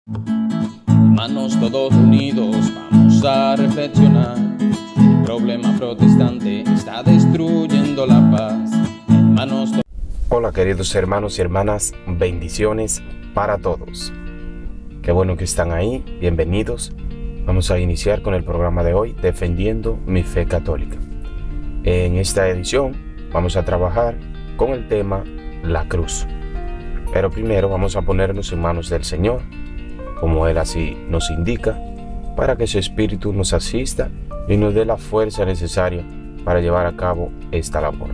Hermanos todos unidos, vamos a reflexionar. El problema protestante está destruyendo la paz. Hola queridos hermanos y hermanas, bendiciones para todos. Qué bueno que están ahí, bienvenidos. Vamos a iniciar con el programa de hoy, Defendiendo mi Fe Católica. En esta edición vamos a trabajar con el tema la cruz. Pero primero vamos a ponernos en manos del Señor, como Él así nos indica, para que su Espíritu nos asista y nos dé la fuerza necesaria para llevar a cabo esta labor.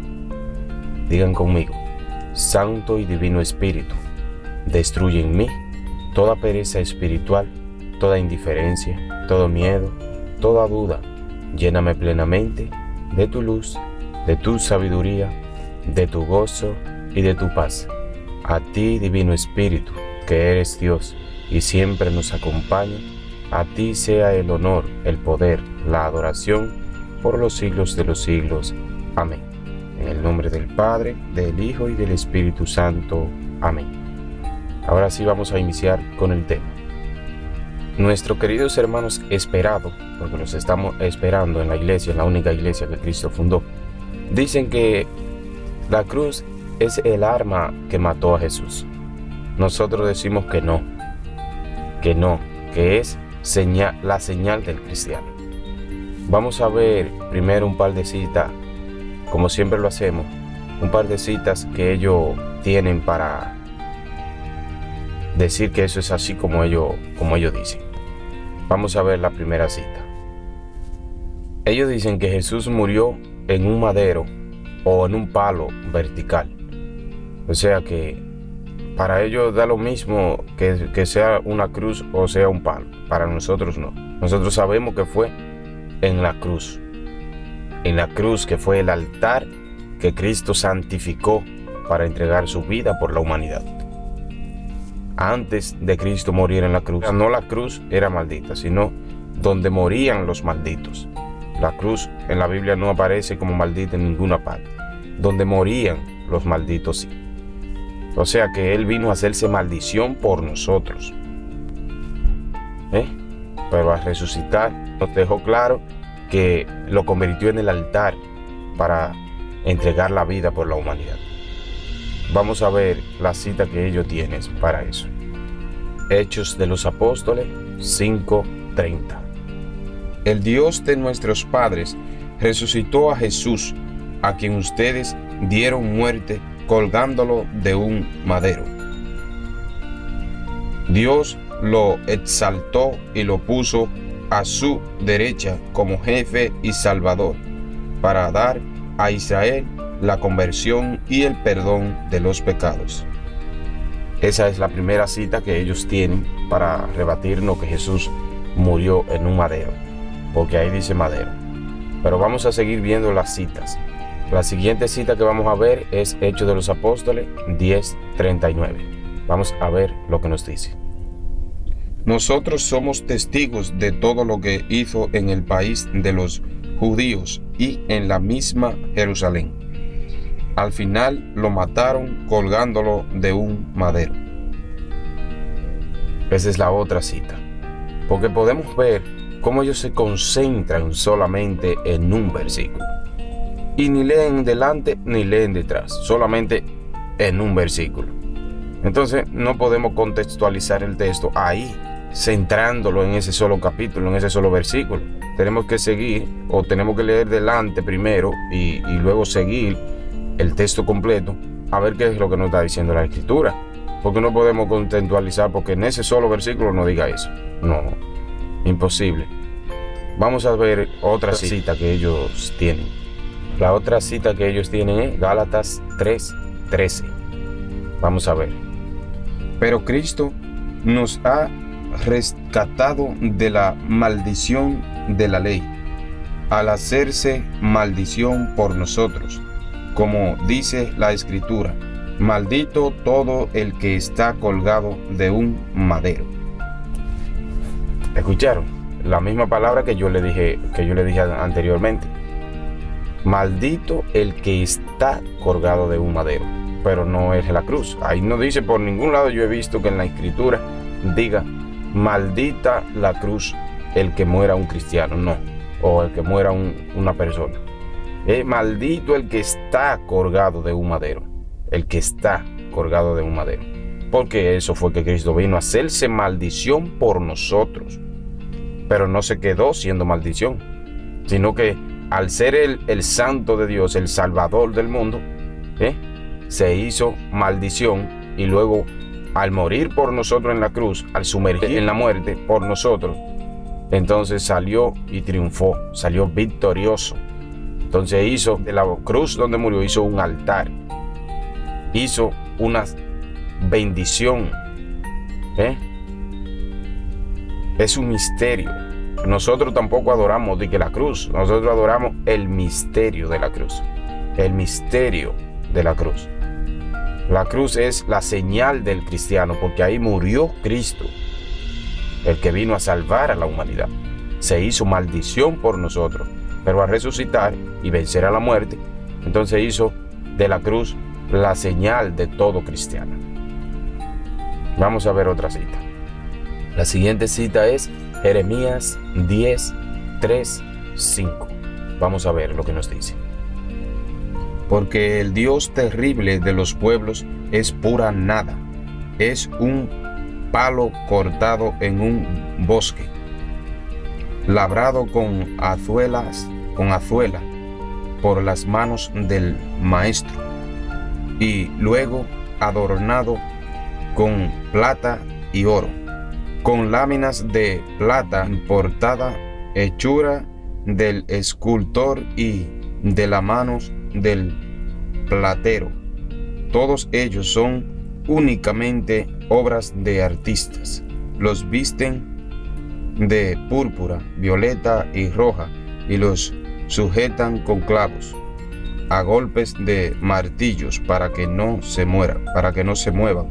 Digan conmigo: Santo y Divino Espíritu, destruye en mí toda pereza espiritual, toda indiferencia, todo miedo, toda duda. Lléname plenamente de tu luz, de tu sabiduría, de tu gozo y de tu paz. A ti, Divino Espíritu, que eres Dios y siempre nos acompaña, a ti sea el honor, el poder, la adoración por los siglos de los siglos. Amén. En el nombre del Padre, del Hijo y del Espíritu Santo. Amén. Ahora sí vamos a iniciar con el tema. Nuestros queridos hermanos esperados, porque los estamos esperando en la iglesia, en la única iglesia que Cristo fundó, dicen que la cruz es el arma que mató a Jesús. Nosotros decimos que no, que es la señal del cristiano. Vamos a ver primero un par de citas, como siempre lo hacemos, un par de citas que ellos tienen para decir que eso es así como ellos dicen. Vamos a ver la primera cita. Ellos dicen que Jesús murió en un madero o en un palo vertical. O sea que para ellos da lo mismo que sea una cruz o sea un palo. Para nosotros no. Nosotros sabemos que fue en la cruz. En la cruz, que fue el altar que Cristo santificó para entregar su vida por la humanidad. Antes de Cristo morir en la cruz, no la cruz era maldita, sino donde morían los malditos. La cruz en la Biblia no aparece como maldita en ninguna parte. Donde morían los malditos sí. O sea que Él vino a hacerse maldición por nosotros. Pero al resucitar nos dejó claro que lo convirtió en el altar para entregar la vida por la humanidad. Vamos a ver la cita que ellos tienen para eso. Hechos de los Apóstoles 5:30. El Dios de nuestros padres resucitó a Jesús, a quien ustedes dieron muerte colgándolo de un madero. Dios lo exaltó y lo puso a su derecha como jefe y salvador, para dar a Israel la conversión y el perdón de los pecados. Esa es la primera cita que ellos tienen para rebatirnos que Jesús murió en un madero, porque ahí dice madero. Pero vamos a seguir viendo las citas. La siguiente cita que vamos a ver es Hechos de los Apóstoles 10:39. Vamos a ver lo que nos dice. Nosotros somos testigos de todo lo que hizo en el país de los judíos y en la misma Jerusalén. Al final lo mataron colgándolo de un madero. Esa es la otra cita, porque podemos ver cómo ellos se concentran solamente en un versículo. Y ni leen delante ni leen detrás, solamente en un versículo. Entonces no podemos contextualizar el texto ahí, centrándolo en ese solo capítulo, en ese solo versículo. Tenemos que seguir, o tenemos que leer delante primero y luego seguir el texto completo, a ver qué es lo que nos está diciendo la Escritura. Porque no podemos contextualizar porque en ese solo versículo no diga eso. No, imposible. Vamos a ver otra cita que ellos tienen. La otra cita que ellos tienen es Gálatas 3:13. Vamos a ver. Pero Cristo nos ha rescatado de la maldición de la ley, al hacerse maldición por nosotros, como dice la Escritura: maldito todo el que está colgado de un madero. ¿Escucharon? La misma palabra que yo le dije anteriormente. Maldito el que está colgado de un madero, pero no es la cruz. Ahí no dice por ningún lado, yo he visto que en la Escritura diga maldita la cruz el que muera un cristiano, no, o el que muera una persona. Maldito el que está colgado de un madero, el que está colgado de un madero. Porque eso fue que Cristo vino a hacerse maldición por nosotros. Pero no se quedó siendo maldición, sino que al ser el santo de Dios, el salvador del mundo, se hizo maldición, y luego al morir por nosotros en la cruz, al sumergir en la muerte por nosotros, entonces salió y triunfó, salió victorioso. Entonces hizo de la cruz donde murió, hizo un altar, hizo una bendición. Es un misterio. Nosotros tampoco adoramos de que la cruz, nosotros adoramos el misterio de la cruz. El misterio de la cruz. La cruz es la señal del cristiano, porque ahí murió Cristo, el que vino a salvar a la humanidad. Se hizo maldición por nosotros, pero al resucitar y vencer a la muerte, entonces hizo de la cruz la señal de todo cristiano. Vamos a ver otra cita. La siguiente cita es Jeremías 10, 3, 5. Vamos a ver lo que nos dice. Porque el Dios terrible de los pueblos es pura nada, es un palo cortado en un bosque, labrado con azuela por las manos del maestro, y luego adornado con plata y oro, con láminas de plata importada, hechura del escultor y de las manos del platero. Todos ellos son únicamente obras de artistas. Los visten de púrpura, violeta y roja, y los sujetan con clavos, a golpes de martillos, para que no se muevan.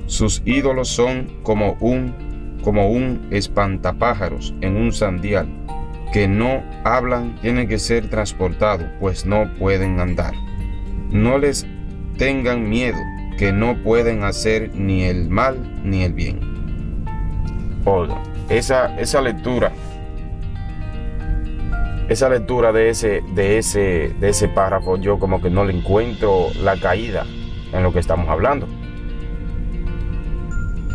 Sus ídolos son como un espantapájaros en un sandial, que no hablan, tienen que ser transportados, pues no pueden andar. No les tengan miedo, que no pueden hacer ni el mal ni el bien. Oiga, esa lectura de ese párrafo, yo como que no le encuentro la caída en lo que estamos hablando.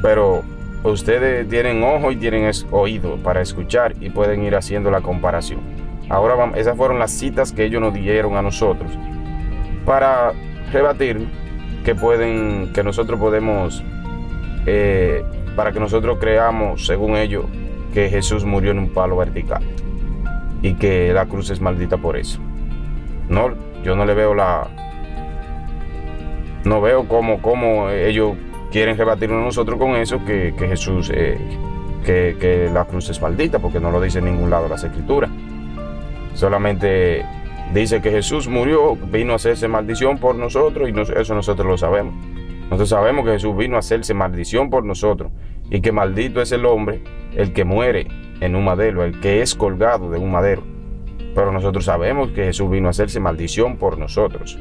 Pero ustedes tienen ojo y tienen oído para escuchar y pueden ir haciendo la comparación. Ahora esas fueron las citas que ellos nos dieron a nosotros para rebatir que nosotros podemos, para que nosotros creamos, según ellos, que Jesús murió en un palo vertical y que la cruz es maldita por eso. No, yo no le veo no veo cómo ellos quieren rebatirnos a nosotros con eso, que Jesús, que la cruz es maldita, porque no lo dice en ningún lado las escrituras. Solamente dice que Jesús murió, vino a hacerse maldición por nosotros, y eso nosotros lo sabemos. Nosotros sabemos que Jesús vino a hacerse maldición por nosotros, y que maldito es el hombre, el que muere en un madero, el que es colgado de un madero. Pero nosotros sabemos que Jesús vino a hacerse maldición por nosotros,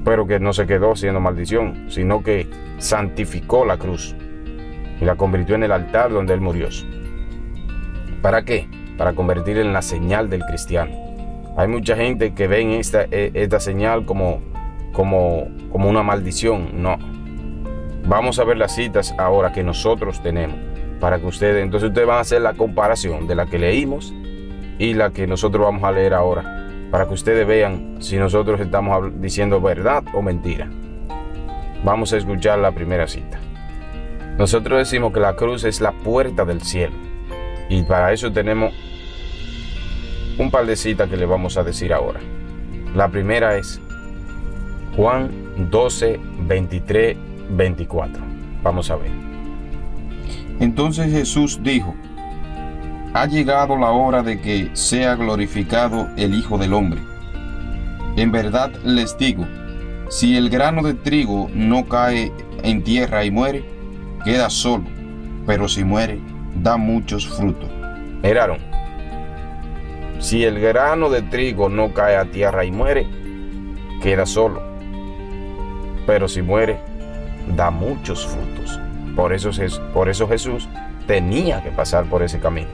pero que no se quedó siendo maldición, sino que santificó la cruz y la convirtió en el altar donde Él murió. ¿Para qué? Para convertirla en la señal del cristiano. Hay mucha gente que ve esta señal como una maldición. No. Vamos a ver las citas ahora que nosotros tenemos, para que ustedes van a hacer la comparación de la que leímos y la que nosotros vamos a leer ahora, para que ustedes vean si nosotros estamos diciendo verdad o mentira. Vamos a escuchar la primera cita. Nosotros decimos que la cruz es la puerta del cielo, y para eso tenemos un par de citas que le vamos a decir ahora. La primera es Juan 12, 23, 24. Vamos a ver. Entonces Jesús dijo: ha llegado la hora de que sea glorificado el Hijo del Hombre. En verdad les digo, si el grano de trigo no cae en tierra y muere, queda solo, pero si muere, da muchos frutos. Miraron, si el grano de trigo no cae a tierra y muere, queda solo, pero si muere, da muchos frutos. Por eso Jesús tenía que pasar por ese camino,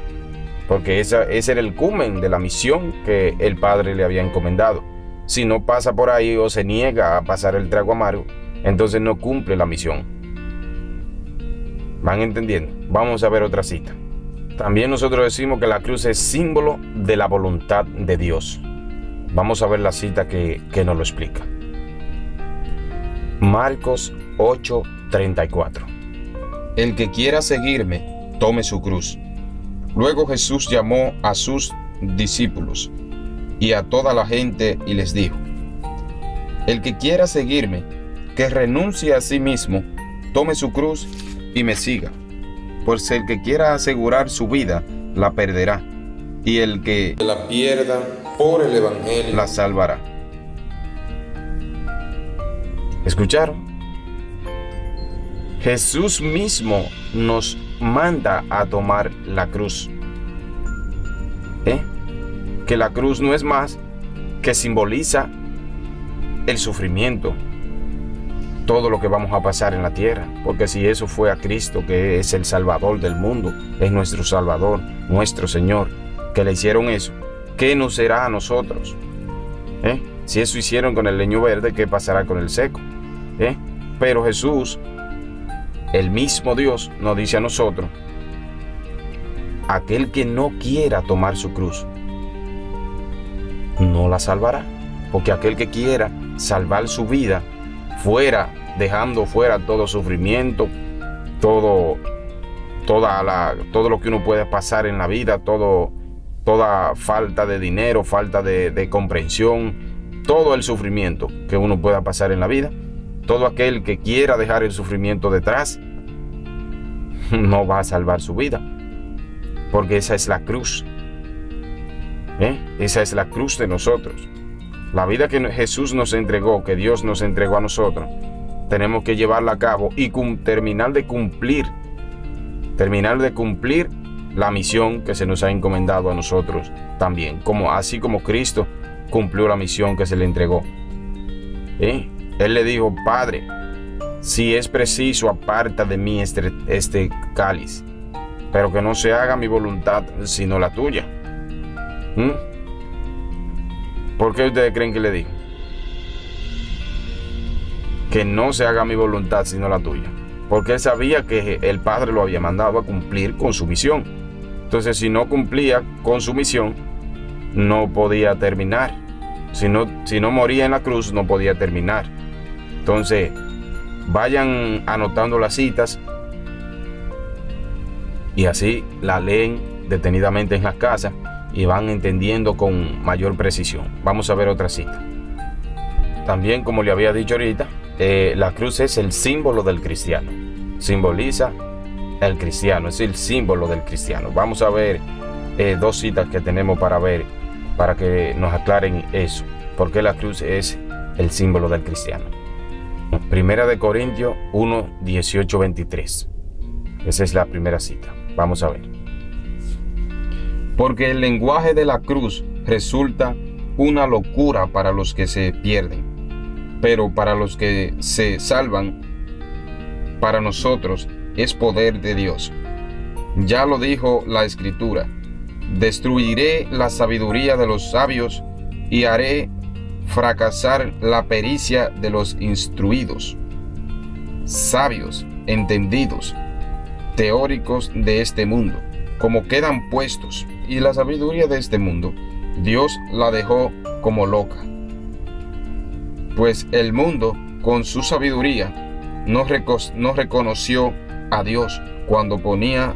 porque ese era el culmen de la misión que el Padre le había encomendado. Si no pasa por ahí o se niega a pasar el trago amargo, entonces no cumple la misión. ¿Van entendiendo? Vamos a ver otra cita. También nosotros decimos que la cruz es símbolo de la voluntad de Dios. Vamos a ver la cita que nos lo explica. Marcos 8:34. El que quiera seguirme, tome su cruz. Luego Jesús llamó a sus discípulos y a toda la gente y les dijo: el que quiera seguirme, que renuncie a sí mismo, tome su cruz y me siga. Pues el que quiera asegurar su vida, la perderá, y el que la pierda por el evangelio la salvará. ¿Escucharon? Jesús mismo nos manda a tomar la cruz. Que la cruz no es más que simboliza el sufrimiento, todo lo que vamos a pasar en la tierra, porque si eso fue a Cristo, que es el Salvador del mundo, es nuestro Salvador, nuestro Señor, que le hicieron eso, ¿qué nos será a nosotros? Si eso hicieron con el leño verde, ¿qué pasará con el seco? Pero Jesús, el mismo Dios, nos dice a nosotros: aquel que no quiera tomar su cruz, no la salvará, porque aquel que quiera salvar su vida dejando fuera todo sufrimiento, todo lo que uno puede pasar en la vida, toda falta de dinero, falta de comprensión, todo el sufrimiento que uno pueda pasar en la vida, todo aquel que quiera dejar el sufrimiento detrás, no va a salvar su vida, porque esa es la cruz. Esa es la cruz de nosotros. La vida que Jesús nos entregó, que Dios nos entregó a nosotros, tenemos que llevarla a cabo y terminar de cumplir la misión que se nos ha encomendado a nosotros también, así como Cristo cumplió la misión que se le entregó. Él le dijo: Padre, si es preciso, aparta de mí este cáliz, pero que no se haga mi voluntad sino la tuya. ¿Por qué ustedes creen que le dijo? Que no se haga mi voluntad sino la tuya. Porque él sabía que el Padre lo había mandado a cumplir con su misión. Entonces, si no cumplía con su misión, no podía terminar. Si no moría en la cruz, no podía terminar. Entonces, vayan anotando las citas y así la leen detenidamente en las casas y van entendiendo con mayor precisión. Vamos a ver otra cita. También, como le había dicho ahorita, la cruz es el símbolo del cristiano. Simboliza el cristiano, es el símbolo del cristiano. Vamos a ver dos citas que tenemos para que nos aclaren eso. ¿Por qué la cruz es el símbolo del cristiano? Primera de Corintios 1, 18, 23. Esa es la primera cita. Vamos a ver. Porque el lenguaje de la cruz resulta una locura para los que se pierden, pero para los que se salvan, para nosotros es poder de Dios. Ya lo dijo la Escritura: destruiré la sabiduría de los sabios y haré fracasar la pericia de los instruidos. Sabios, entendidos, teóricos de este mundo, como quedan puestos, y la sabiduría de este mundo, Dios la dejó como loca. Pues el mundo, con su sabiduría, no reconoció a Dios cuando ponía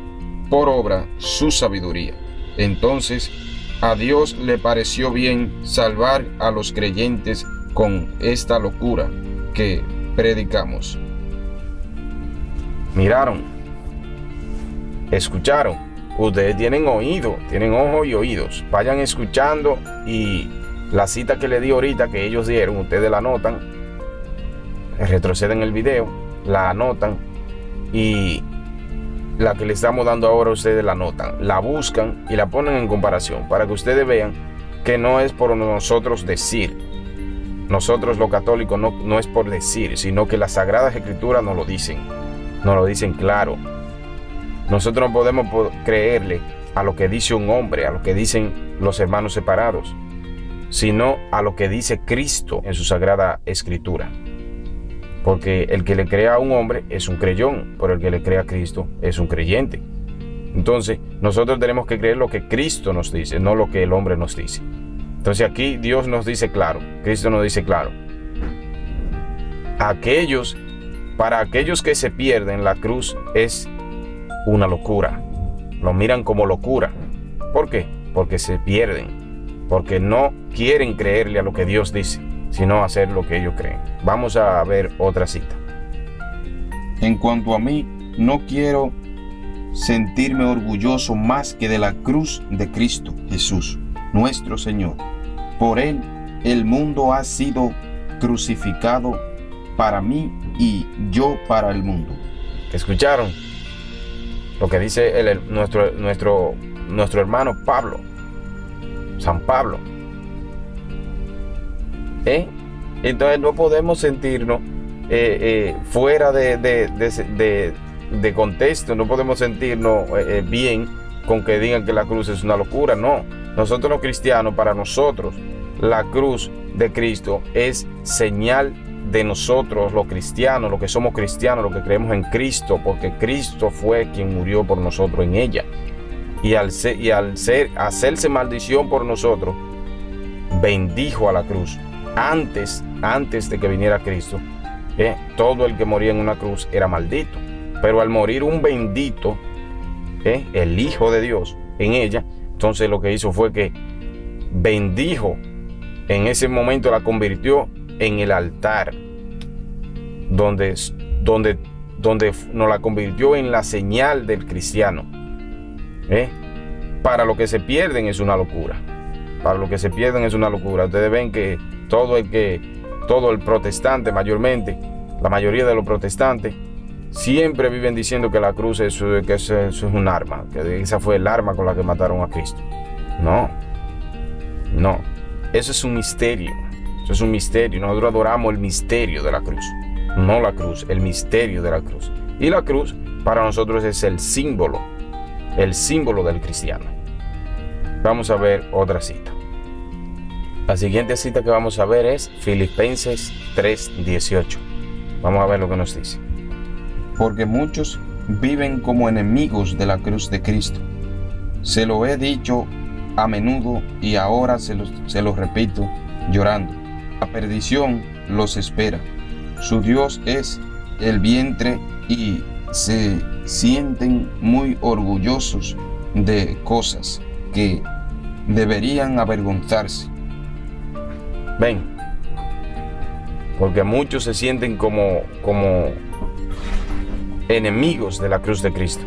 por obra su sabiduría. Entonces, a Dios le pareció bien salvar a los creyentes con esta locura que predicamos. Miraron, escucharon. Ustedes tienen oído, tienen ojos y oídos. Vayan escuchando, y la cita que le di ahorita, que ellos dieron, ustedes la anotan, retroceden el video, la anotan, y la que le estamos dando ahora ustedes la anotan, la buscan y la ponen en comparación para que ustedes vean que no es por nosotros decir. Nosotros los católicos no es por decir, sino que las Sagradas Escrituras nos lo dicen. Nos lo dicen claro. Nosotros no podemos creerle a lo que dice un hombre, a lo que dicen los hermanos separados, sino a lo que dice Cristo en su Sagrada Escritura. Porque el que le crea a un hombre es un creyón, pero el que le crea a Cristo es un creyente. Entonces, nosotros tenemos que creer lo que Cristo nos dice, no lo que el hombre nos dice. Entonces aquí Dios nos dice claro, Cristo nos dice claro. Para aquellos que se pierden, la cruz es una locura. Lo miran como locura. ¿Por qué? Porque se pierden. Porque no quieren creerle a lo que Dios dice, sino hacer lo que ellos creen. Vamos a ver otra cita. En cuanto a mí, no quiero sentirme orgulloso más que de la cruz de Cristo Jesús, nuestro Señor. Por Él, el mundo ha sido crucificado para mí y yo para el mundo. ¿Escucharon lo que dice nuestro hermano Pablo? San Pablo. Entonces no podemos sentirnos fuera de contexto, no podemos sentirnos bien con que digan que la cruz es una locura. No, nosotros los cristianos, para nosotros la cruz de Cristo es señal de nosotros los cristianos, los que somos cristianos, los que creemos en Cristo, porque Cristo fue quien murió por nosotros en ella. Y al hacerse maldición por nosotros, bendijo a la cruz. Antes de que viniera Cristo, todo el que moría en una cruz era maldito. Pero al morir un bendito, el Hijo de Dios en ella, entonces lo que hizo fue que bendijo, en ese momento la convirtió en el altar, donde nos la convirtió en la señal del cristiano. Para los que se pierden es una locura. Para los que se pierden es una locura. Ustedes ven que todo el protestante, mayormente, la mayoría de los protestantes, siempre viven diciendo que la cruz eso es un arma, que esa fue el arma con la que mataron a Cristo. No, eso es un misterio. Eso es un misterio. Nosotros adoramos el misterio de la cruz, no la cruz, el misterio de la cruz. Y la cruz para nosotros es el símbolo del cristiano. Vamos a ver otra cita. La siguiente cita que vamos a ver es Filipenses 3:18. Vamos a ver lo que nos dice. Porque muchos viven como enemigos de la cruz de Cristo. Se lo he dicho a menudo y ahora se lo repito llorando. La perdición los espera. Su Dios es el vientre y se sienten muy orgullosos de cosas que deberían avergonzarse. Ven, porque muchos se sienten como enemigos de la cruz de Cristo.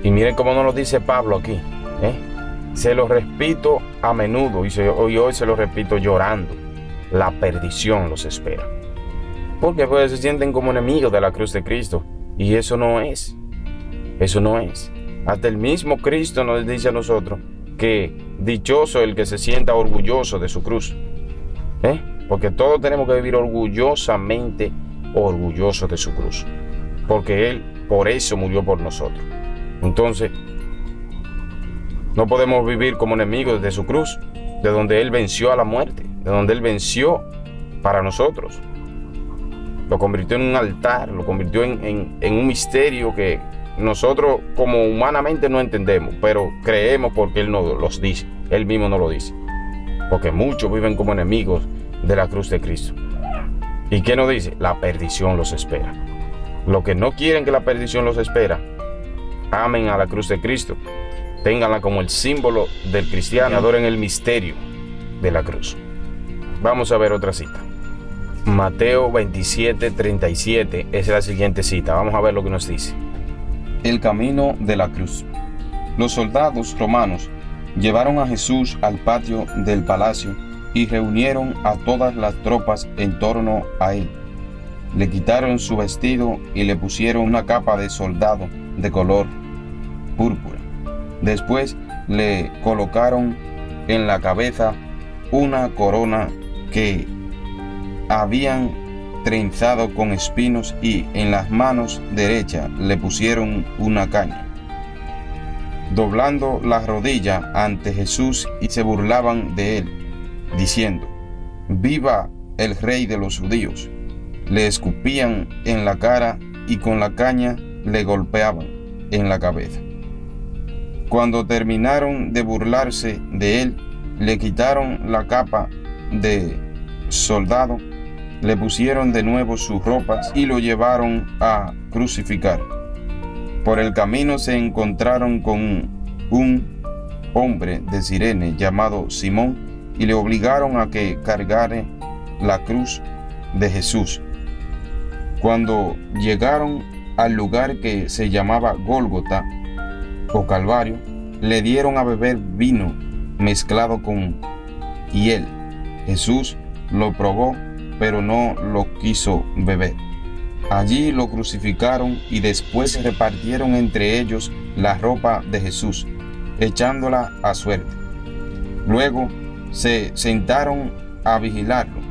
Y miren cómo nos lo dice Pablo aquí. Se lo repito a menudo y hoy se lo repito llorando. La perdición los espera. Porque pues se sienten como enemigos de la cruz de Cristo. Y eso no es. Eso no es. Hasta el mismo Cristo nos dice a nosotros que dichoso el que se sienta orgulloso de su cruz. Porque todos tenemos que vivir orgullosamente orgullosos de su cruz. Porque Él por eso murió por nosotros. Entonces, no podemos vivir como enemigos de su cruz, de donde Él venció a la muerte, de donde Él venció para nosotros. Lo convirtió en un altar, lo convirtió en un misterio que nosotros como humanamente no entendemos, pero creemos porque Él nos los dice, Él mismo nos lo dice. Porque muchos viven como enemigos de la cruz de Cristo. ¿Y qué nos dice? La perdición los espera. Los que no quieren que la perdición los espera, amen a la cruz de Cristo, ténganla como el símbolo del cristiano y adoren el misterio de la cruz. Vamos a ver otra cita. Mateo 27:37 es la siguiente cita. Vamos a ver lo que nos dice. El camino de la cruz. Los soldados romanos llevaron a Jesús al patio del palacio y reunieron a todas las tropas en torno a él. Le quitaron su vestido y le pusieron una capa de soldado de color púrpura. Después le colocaron en la cabeza una corona que habían trenzado con espinos y en las manos derecha le pusieron una caña. Doblando la rodilla ante Jesús y se burlaban de él, diciendo: «¡Viva el Rey de los judíos!». Le escupían en la cara y con la caña le golpeaban en la cabeza. Cuando terminaron de burlarse de él, le quitaron la capa de soldado, le pusieron de nuevo sus ropas y lo llevaron a crucificar. Por el camino se encontraron con un hombre de Cirene llamado Simón y le obligaron a que cargara la cruz de Jesús. Cuando llegaron al lugar que se llamaba Gólgota o Calvario, le dieron a beber vino mezclado con hiel. Jesús lo probó, pero no lo quiso beber. Allí lo crucificaron y después repartieron entre ellos la ropa de Jesús, echándola a suerte. Luego se sentaron a vigilarlo.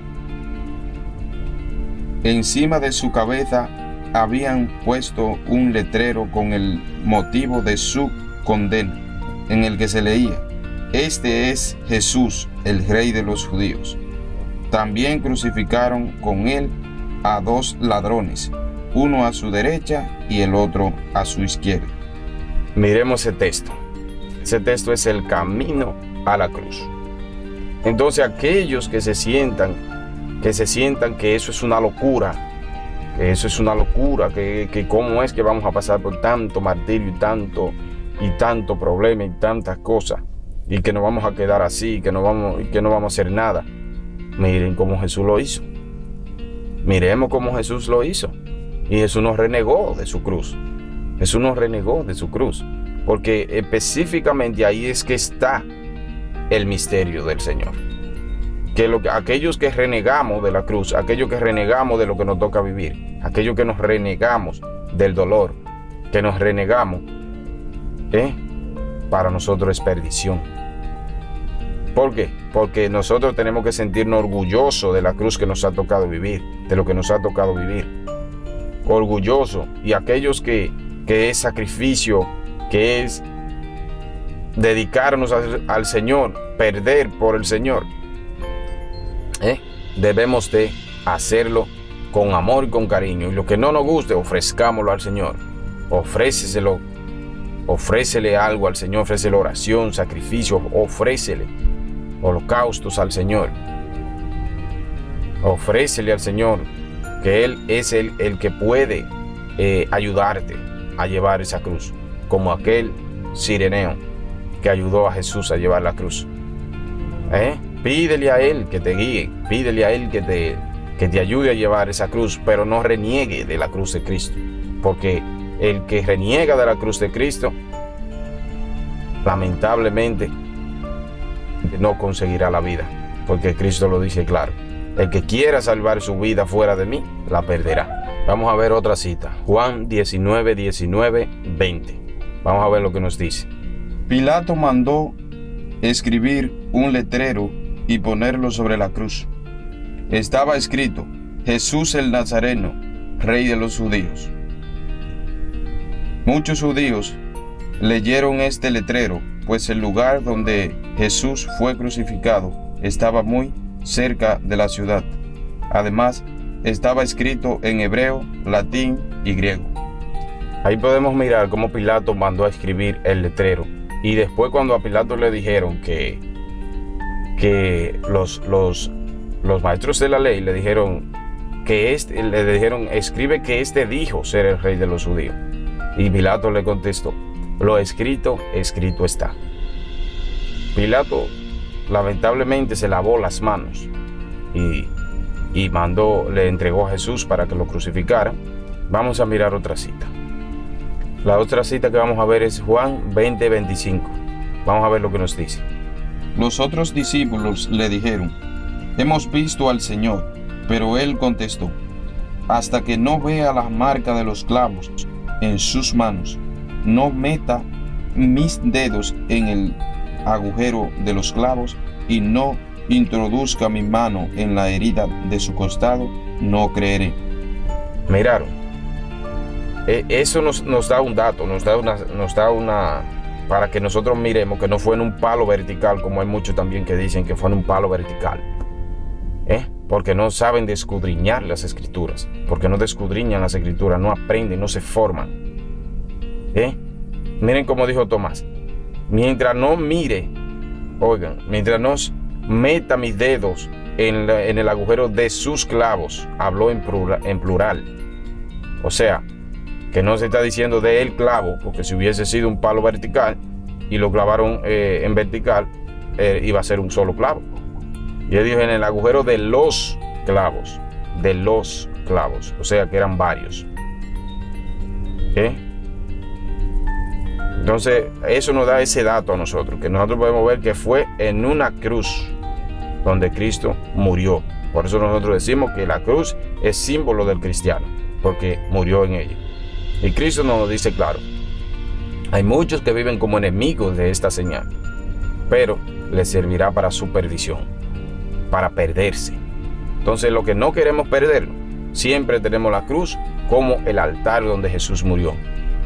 Encima de su cabeza habían puesto un letrero con el motivo de su condena, en el que se leía: «Este es Jesús, el Rey de los judíos». También crucificaron con él a 2 ladrones, uno a su derecha y el otro a su izquierda. Miremos ese texto. Ese texto es el camino a la cruz. Entonces aquellos que se sientan que eso es una locura, que cómo es que vamos a pasar por tanto martirio y tanto problema y tantas cosas, y que nos vamos a quedar así, que no vamos a hacer nada. Miren cómo Jesús lo hizo. Miremos cómo Jesús lo hizo. Y Jesús nos renegó de su cruz. Jesús nos renegó de su cruz. Porque específicamente ahí es que está el misterio del Señor. Que aquellos que renegamos de la cruz, aquellos que renegamos de lo que nos toca vivir, aquellos que nos renegamos del dolor, que nos renegamos, para nosotros es perdición. ¿Por qué? Porque nosotros tenemos que sentirnos orgullosos de la cruz que nos ha tocado vivir, de lo que nos ha tocado vivir. Orgulloso. Y aquellos que es sacrificio, que es dedicarnos al Señor, perder por el Señor, debemos de hacerlo con amor y con cariño. Y lo que no nos guste, ofrezcámoslo al Señor. Ofrécele algo al Señor, ofrécele oración, sacrificio, ofrécele holocaustos al Señor. Ofrécele al Señor que Él es el que puede ayudarte a llevar esa cruz, como aquel cireneo que ayudó a Jesús a llevar la cruz. Pídele a Él que te guíe, pídele a Él que te ayude a llevar esa cruz, pero no reniegue de la cruz de Cristo, porque el que reniega de la cruz de Cristo, lamentablemente, no conseguirá la vida, porque Cristo lo dice claro: el que quiera salvar su vida fuera de mí, la perderá. Vamos a ver otra cita, Juan 19, 20. Vamos a ver lo que nos dice. Pilato mandó escribir un letrero y ponerlo sobre la cruz. Estaba escrito: Jesús el Nazareno, Rey de los judíos. Muchos judíos leyeron este letrero, pues el lugar donde Jesús fue crucificado estaba muy cerca de la ciudad. Además, estaba escrito en hebreo, latín y griego. Ahí podemos mirar cómo Pilato mandó a escribir el letrero. Y después, cuando a Pilato le dijeron que los maestros de la ley le dijeron escribe que este dijo ser el Rey de los judíos. Y Pilato le contestó: lo escrito, escrito está. Pilato lamentablemente se lavó las manos y le entregó a Jesús para que lo crucificaran. Vamos a mirar otra cita. La otra cita que vamos a ver es Juan 20, 25. Vamos a ver lo que nos dice. Los otros discípulos le dijeron: hemos visto al Señor. Pero él contestó: hasta que no vea la marca de los clavos en sus manos, no meta mis dedos en el agujero de los clavos y no introduzca mi mano en la herida de su costado, no creeré. Miraron, eso nos da un dato, nos da una, para que nosotros miremos que no fue en un palo vertical, como hay muchos también que dicen que fue en un palo vertical, porque no saben de escudriñar las escrituras, porque no descudriñan las escrituras, no aprenden, no se forman. Miren cómo dijo Tomás: mientras no mire, oigan, mientras no meta mis dedos en el agujero de sus clavos, habló en plural. O sea, que no se está diciendo de el clavo, porque si hubiese sido un palo vertical y lo clavaron en vertical, iba a ser un solo clavo. Y él dijo en el agujero de los clavos, o sea que eran varios. Entonces eso nos da ese dato a nosotros, que nosotros podemos ver que fue en una cruz donde Cristo murió. Por eso nosotros decimos que la cruz es símbolo del cristiano, porque murió en ella. Y Cristo nos lo dice claro: hay muchos que viven como enemigos de esta señal, pero les servirá para su perdición, para perderse. Entonces, lo que no queremos perder, siempre tenemos la cruz como el altar donde Jesús murió.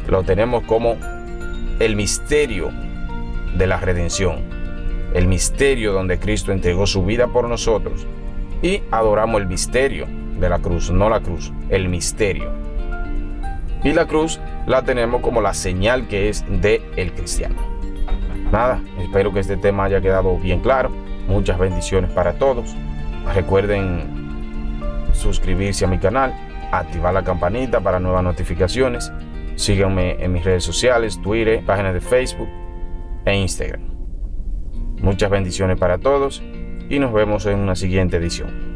Lo tenemos como el misterio de la redención, el misterio donde Cristo entregó su vida por nosotros, y adoramos el misterio de la cruz, no la cruz, el misterio. Y la cruz la tenemos como la señal que es de el cristiano. Nada, espero que este tema haya quedado bien claro. Muchas bendiciones para todos. Recuerden suscribirse a mi canal, activar la campanita para nuevas notificaciones. Síganme en mis redes sociales, Twitter, páginas de Facebook e Instagram. Muchas bendiciones para todos y nos vemos en una siguiente edición.